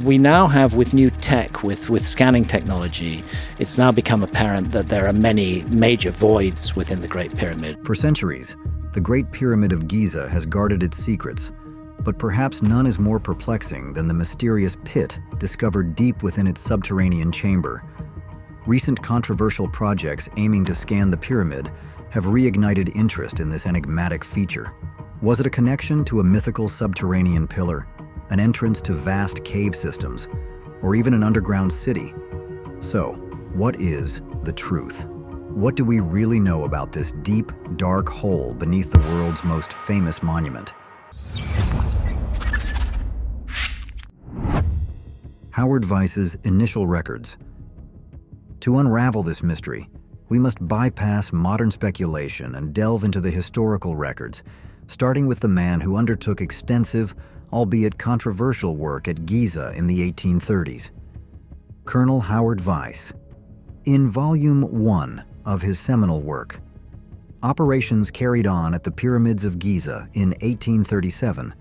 We now have, with new tech, with scanning technology, it's now become apparent that there are many major voids within the Great Pyramid. For centuries, the Great Pyramid of Giza has guarded its secrets, but perhaps none is more perplexing than the mysterious pit discovered deep within its subterranean chamber. Recent controversial projects aiming to scan the pyramid have reignited interest in this enigmatic feature. Was it a connection to a mythical subterranean pillar, an entrance to vast cave systems, or even an underground city? So, what is the truth? What do we really know about this deep, dark hole beneath the world's most famous monument? Howard Vyse's initial records. To unravel this mystery, we must bypass modern speculation and delve into the historical records, starting with the man who undertook extensive, albeit controversial work at Giza in the 1830s. Colonel Howard Vyse. In Volume 1 of his seminal work, Operations Carried On at the Pyramids of Giza in 1837,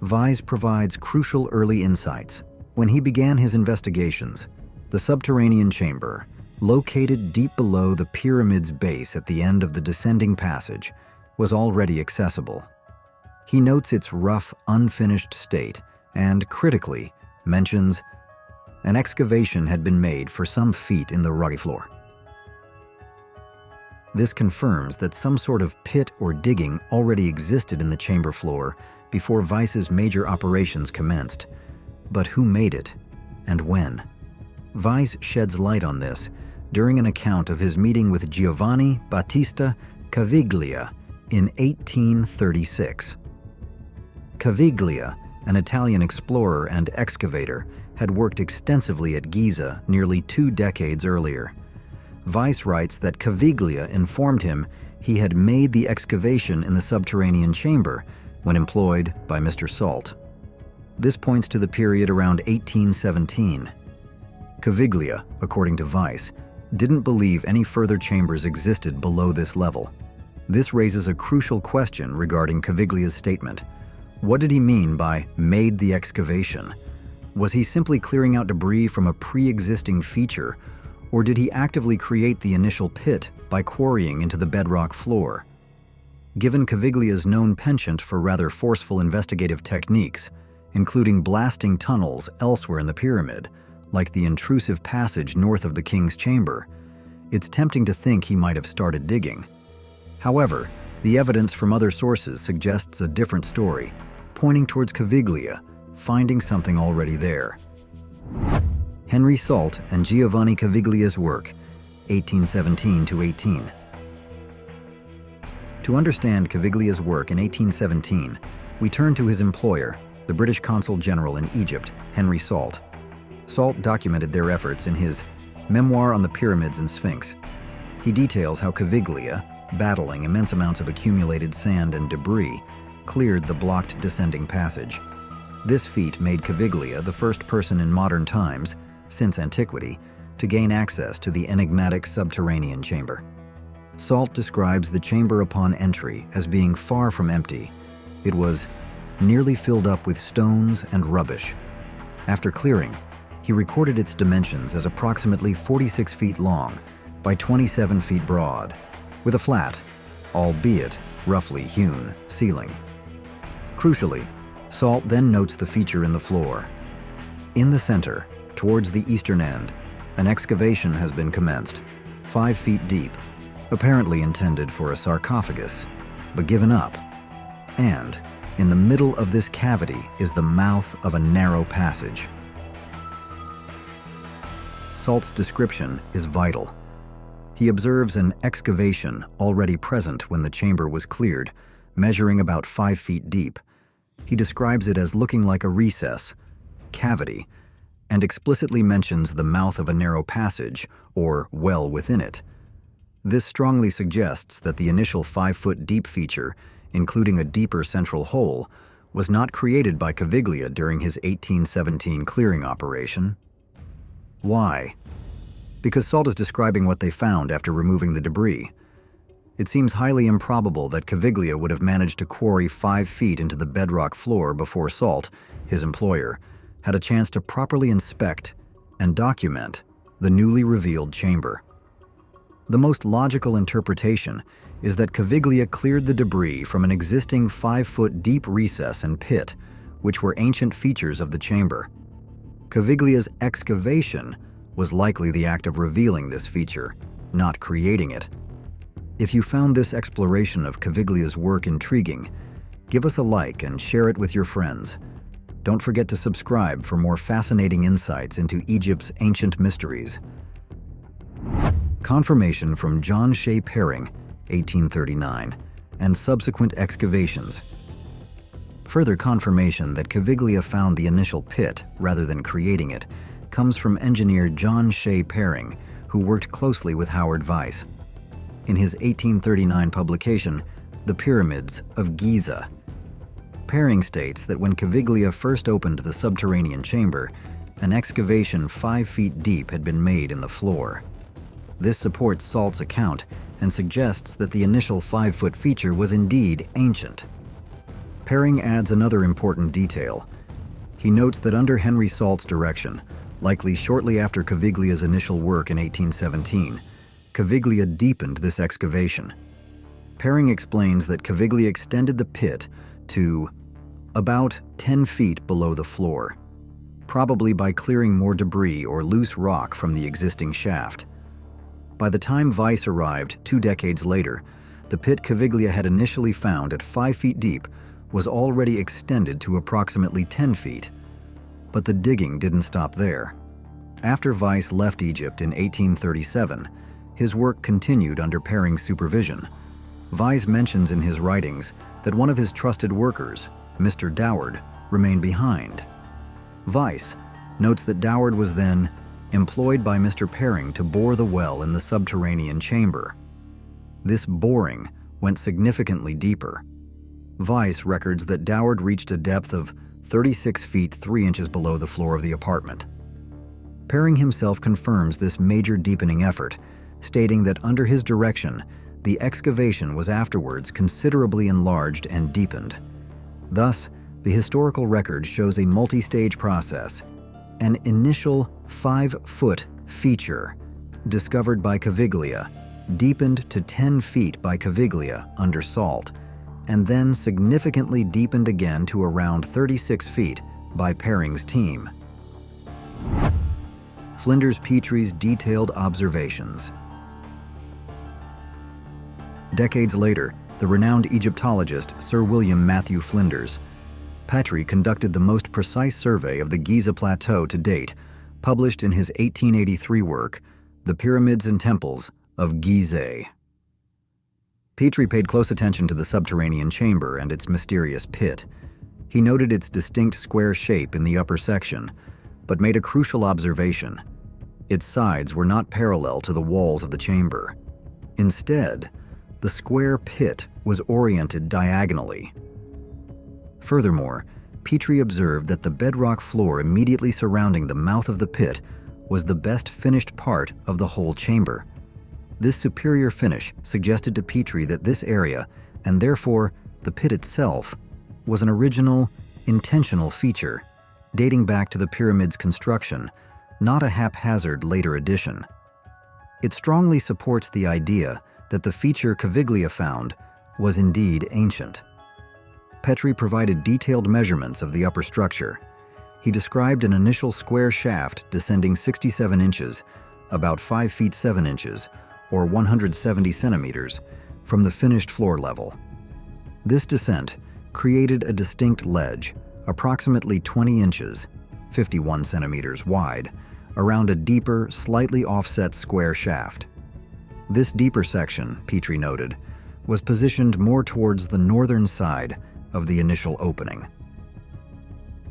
Vyse provides crucial early insights. When he began his investigations, the subterranean chamber, located deep below the pyramid's base at the end of the descending passage, was already accessible. He notes its rough, unfinished state and, critically, mentions an excavation had been made for some feet in the rocky floor. This confirms that some sort of pit or digging already existed in the chamber floor before Vyse's major operations commenced. But who made it, and when? Vyse sheds light on this during an account of his meeting with Giovanni Battista Caviglia in 1836. Caviglia, an Italian explorer and excavator, had worked extensively at Giza nearly 2 decades earlier. Vyse writes that Caviglia informed him he had made the excavation in the subterranean chamber when employed by Mr. Salt. This points to the period around 1817. Caviglia, according to Vyse, didn't believe any further chambers existed below this level. This raises a crucial question regarding Caviglia's statement. What did he mean by "made the excavation"? Was he simply clearing out debris from a pre-existing feature, or did he actively create the initial pit by quarrying into the bedrock floor? Given Caviglia's known penchant for rather forceful investigative techniques, including blasting tunnels elsewhere in the pyramid, like the intrusive passage north of the king's chamber, it's tempting to think he might have started digging. However, the evidence from other sources suggests a different story, pointing towards Caviglia finding something already there. Henry Salt and Giovanni Caviglia's work, 1817 to 18. To understand Caviglia's work in 1817, we turn to his employer, the British Consul General in Egypt, Henry Salt. Salt documented their efforts in his Memoir on the Pyramids and Sphinx. He details how Caviglia, battling immense amounts of accumulated sand and debris, cleared the blocked descending passage. This feat made Caviglia the first person in modern times, since antiquity, to gain access to the enigmatic subterranean chamber. Salt describes the chamber upon entry as being far from empty. It was nearly filled up with stones and rubbish. After clearing, he recorded its dimensions as approximately 46 feet long by 27 feet broad, with a flat, albeit roughly hewn, ceiling. Crucially, Salt then notes the feature in the floor. In the center, towards the eastern end, an excavation has been commenced, 5 feet deep, apparently intended for a sarcophagus, but given up. And in the middle of this cavity is the mouth of a narrow passage. Salt's description is vital. He observes an excavation already present when the chamber was cleared, measuring about 5 feet deep. He describes it as looking like a recess, cavity, and explicitly mentions the mouth of a narrow passage, or well within it. This strongly suggests that the initial 5-foot deep feature, including a deeper central hole, was not created by Caviglia during his 1817 clearing operation. Why? Because Salt is describing what they found after removing the debris. It seems highly improbable that Caviglia would have managed to quarry 5 feet into the bedrock floor before Salt, his employer, had a chance to properly inspect and document the newly revealed chamber. The most logical interpretation is that Caviglia cleared the debris from an existing 5-foot deep recess and pit, which were ancient features of the chamber. Caviglia's excavation was likely the act of revealing this feature, not creating it. If you found this exploration of Caviglia's work intriguing, give us a like and share it with your friends. Don't forget to subscribe for more fascinating insights into Egypt's ancient mysteries. Confirmation from John Shae Perring, 1839, and subsequent excavations. Further confirmation that Caviglia found the initial pit rather than creating it comes from engineer John Shae Perring, who worked closely with Howard Vyse. In his 1839 publication, The Pyramids of Giza, Perring states that when Caviglia first opened the subterranean chamber, an excavation 5 feet deep had been made in the floor. This supports Salt's account and suggests that the initial 5-foot feature was indeed ancient. Perring adds another important detail. He notes that under Henry Salt's direction, likely shortly after Caviglia's initial work in 1817, Caviglia deepened this excavation. Perring explains that Caviglia extended the pit to about 10 feet below the floor, probably by clearing more debris or loose rock from the existing shaft. By the time Vyse arrived 2 decades later, the pit Caviglia had initially found at 5 feet deep was already extended to approximately 10 feet. But the digging didn't stop there. After Vyse left Egypt in 1837, his work continued under Perring's supervision. Vyse mentions in his writings that one of his trusted workers, Mr. Doward, remained behind. Vyse notes that Doward was then employed by Mr. Perring to bore the well in the subterranean chamber. This boring went significantly deeper. Vyse records that Doward reached a depth of 36 feet 3 inches below the floor of the apartment. Perring himself confirms this major deepening effort, stating that under his direction, the excavation was afterwards considerably enlarged and deepened. Thus, the historical record shows a multi-stage process. An initial 5-foot feature, discovered by Caviglia, deepened to 10 feet by Caviglia under Salt, and then significantly deepened again to around 36 feet by Perring's team. Flinders Petrie's detailed observations. Decades later, the renowned Egyptologist Sir William Matthew Flinders, Petrie conducted the most precise survey of the Giza Plateau to date, published in his 1883 work, The Pyramids and Temples of Giza. Petrie paid close attention to the subterranean chamber and its mysterious pit. He noted its distinct square shape in the upper section, but made a crucial observation. Its sides were not parallel to the walls of the chamber. Instead, the square pit was oriented diagonally. Furthermore, Petrie observed that the bedrock floor immediately surrounding the mouth of the pit was the best finished part of the whole chamber. This superior finish suggested to Petrie that this area, and therefore the pit itself, was an original, intentional feature, dating back to the pyramid's construction, not a haphazard later addition. It strongly supports the idea that the feature Caviglia found was indeed ancient. Petrie provided detailed measurements of the upper structure. He described an initial square shaft descending 67 inches, about 5 feet 7 inches, or 170 centimeters, from the finished floor level. This descent created a distinct ledge, approximately 20 inches, 51 centimeters wide, around a deeper, slightly offset square shaft. This deeper section, Petrie noted, was positioned more towards the northern side of the initial opening.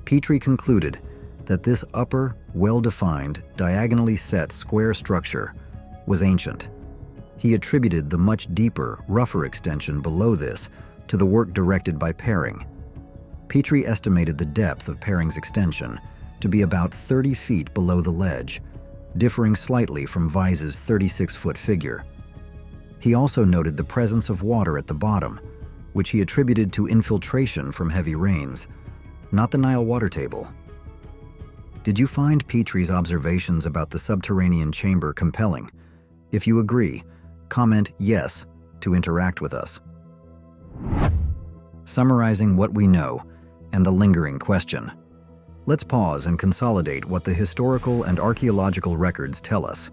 Petrie concluded that this upper, well-defined, diagonally set square structure was ancient. He attributed the much deeper, rougher extension below this to the work directed by Perring. Petrie estimated the depth of Perring's extension to be about 30 feet below the ledge, differing slightly from Vyse's 36-foot figure. He also noted the presence of water at the bottom, which he attributed to infiltration from heavy rains, not the Nile water table. Did you find Petrie's observations about the subterranean chamber compelling? If you agree, comment yes to interact with us. Summarizing what we know and the lingering question. Let's pause and consolidate what the historical and archaeological records tell us.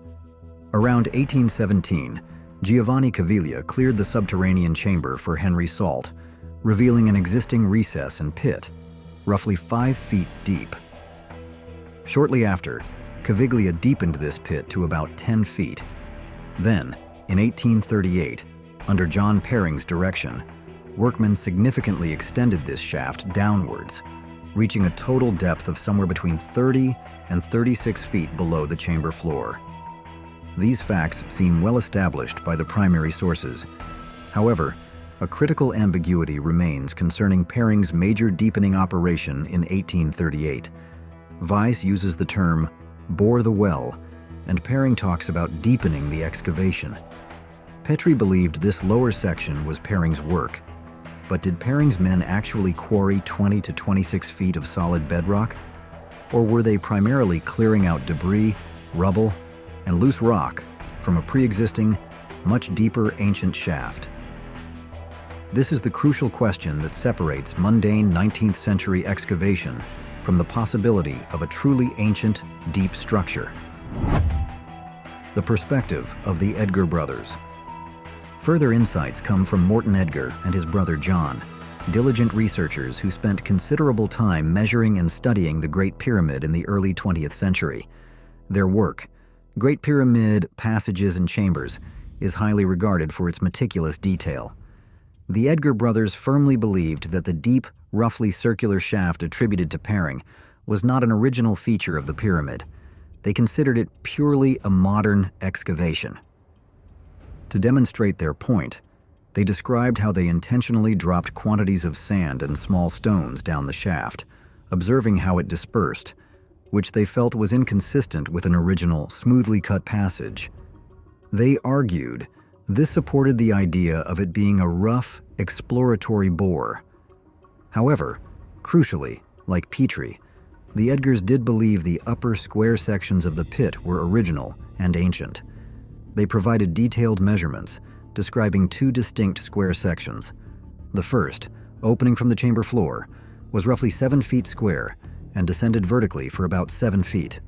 Around 1817, Giovanni Caviglia cleared the subterranean chamber for Henry Salt, revealing an existing recess and pit, roughly 5 feet deep. Shortly after, Caviglia deepened this pit to about 10 feet. Then, in 1838, under John Perring's direction, workmen significantly extended this shaft downwards, reaching a total depth of somewhere between 30 and 36 feet below the chamber floor. These facts seem well established by the primary sources. However, a critical ambiguity remains concerning Perring's major deepening operation in 1838. Vyse uses the term bore the well, and Perring talks about deepening the excavation. Petrie believed this lower section was Perring's work, but did Perring's men actually quarry 20 to 26 feet of solid bedrock? Or were they primarily clearing out debris, rubble, and loose rock from a pre-existing, much deeper ancient shaft? This is the crucial question that separates mundane 19th century excavation from the possibility of a truly ancient, deep structure. The perspective of the Edgar brothers. Further insights come from Morton Edgar and his brother John, diligent researchers who spent considerable time measuring and studying the Great Pyramid in the early 20th century. Their work, Great Pyramid, Passages and Chambers, is highly regarded for its meticulous detail. The Edgar brothers firmly believed that the deep, roughly circular shaft attributed to Perring was not an original feature of the pyramid. They considered it purely a modern excavation. To demonstrate their point, they described how they intentionally dropped quantities of sand and small stones down the shaft, observing how it dispersed, which they felt was inconsistent with an original, smoothly cut passage. They argued this supported the idea of it being a rough, exploratory bore. However, crucially, like Petrie, the Edgars did believe the upper square sections of the pit were original and ancient. They provided detailed measurements, describing 2 distinct square sections. The first, opening from the chamber floor, was roughly 7 feet square and descended vertically for about 7 feet.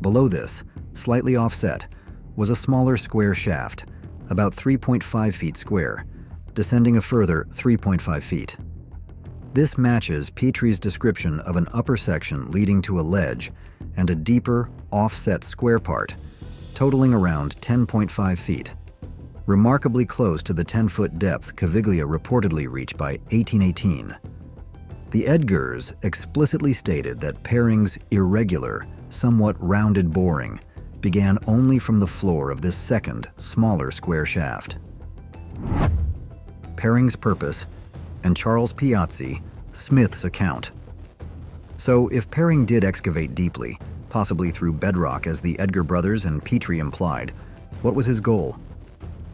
Below this, slightly offset, was a smaller square shaft, about 3.5 feet square, descending a further 3.5 feet. This matches Petrie's description of an upper section leading to a ledge and a deeper, offset square part, totaling around 10.5 feet, remarkably close to the 10-foot depth Caviglia reportedly reached by 1818. The Edgars explicitly stated that Perring's irregular, somewhat rounded boring began only from the floor of this second, smaller square shaft. Perring's purpose and Charles Piazzi, Smith's account. So if Perring did excavate deeply, possibly through bedrock as the Edgar brothers and Petrie implied, what was his goal?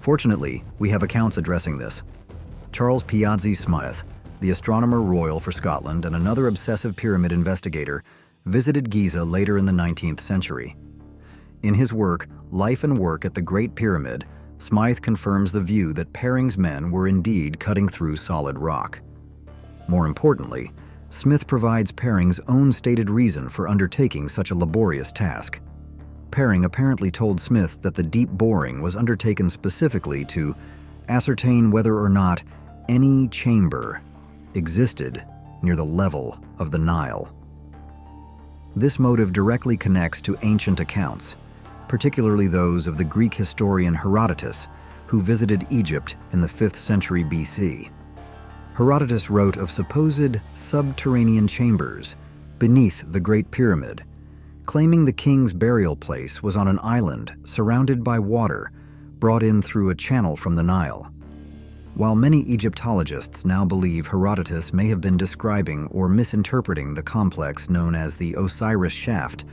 Fortunately, we have accounts addressing this. Charles Piazzi Smythe, the astronomer royal for Scotland and another obsessive pyramid investigator, visited Giza later in the 19th century. In his work, Life and Work at the Great Pyramid, Smythe confirms the view that Perring's men were indeed cutting through solid rock. More importantly, Smith provides Perring's own stated reason for undertaking such a laborious task. Perring apparently told Smith that the deep boring was undertaken specifically to ascertain whether or not any chamber existed near the level of the Nile. This motive directly connects to ancient accounts, particularly those of the Greek historian Herodotus, who visited Egypt in the 5th century BC. Herodotus wrote of supposed subterranean chambers beneath the Great Pyramid, claiming the king's burial place was on an island surrounded by water brought in through a channel from the Nile. While many Egyptologists now believe Herodotus may have been describing or misinterpreting the complex known as the Osiris Shaft,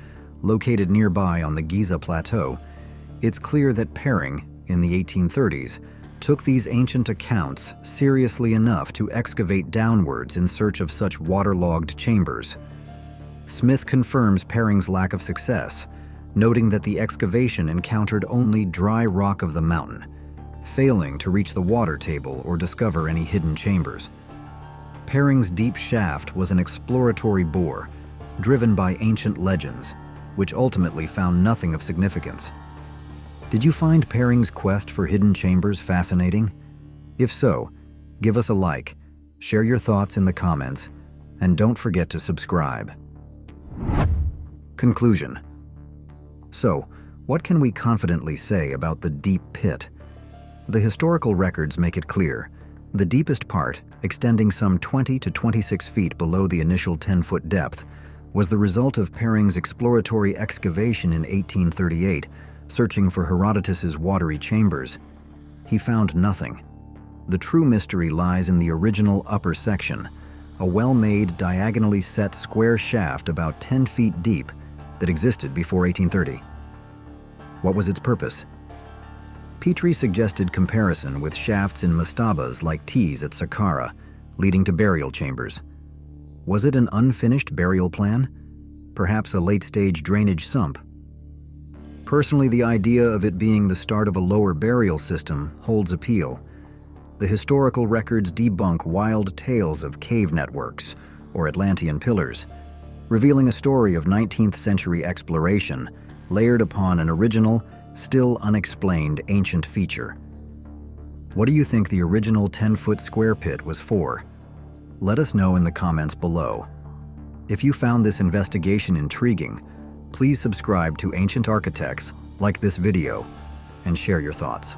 located nearby on the Giza Plateau, it's clear that Perring, in the 1830s, took these ancient accounts seriously enough to excavate downwards in search of such waterlogged chambers. Smith confirms Pering's lack of success, noting that the excavation encountered only dry rock of the mountain, failing to reach the water table or discover any hidden chambers. Pering's deep shaft was an exploratory bore, driven by ancient legends, which ultimately found nothing of significance. Did you find Pering's quest for hidden chambers fascinating? If so, give us a like, share your thoughts in the comments, and don't forget to subscribe. Conclusion. So, what can we confidently say about the deep pit? The historical records make it clear. The deepest part, extending some 20 to 26 feet below the initial 10-foot depth, was the result of Pering's exploratory excavation in 1838, searching for Herodotus's watery chambers. He found nothing. The true mystery lies in the original upper section, a well-made, diagonally set square shaft about 10 feet deep that existed before 1830. What was its purpose? Petrie suggested comparison with shafts in mastabas like T's at Saqqara, leading to burial chambers. Was it an unfinished burial plan? Perhaps a late-stage drainage sump? Personally, the idea of it being the start of a lower burial system holds appeal. The historical records debunk wild tales of cave networks or Atlantean pillars, revealing a story of 19th-century exploration layered upon an original, still unexplained ancient feature. What do you think the original 10-foot square pit was for? Let us know in the comments below. If you found this investigation intriguing, please subscribe to Ancient Architects, like this video, and share your thoughts.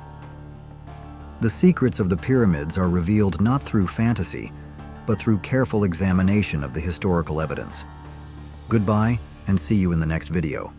The secrets of the pyramids are revealed not through fantasy, but through careful examination of the historical evidence. Goodbye, and see you in the next video.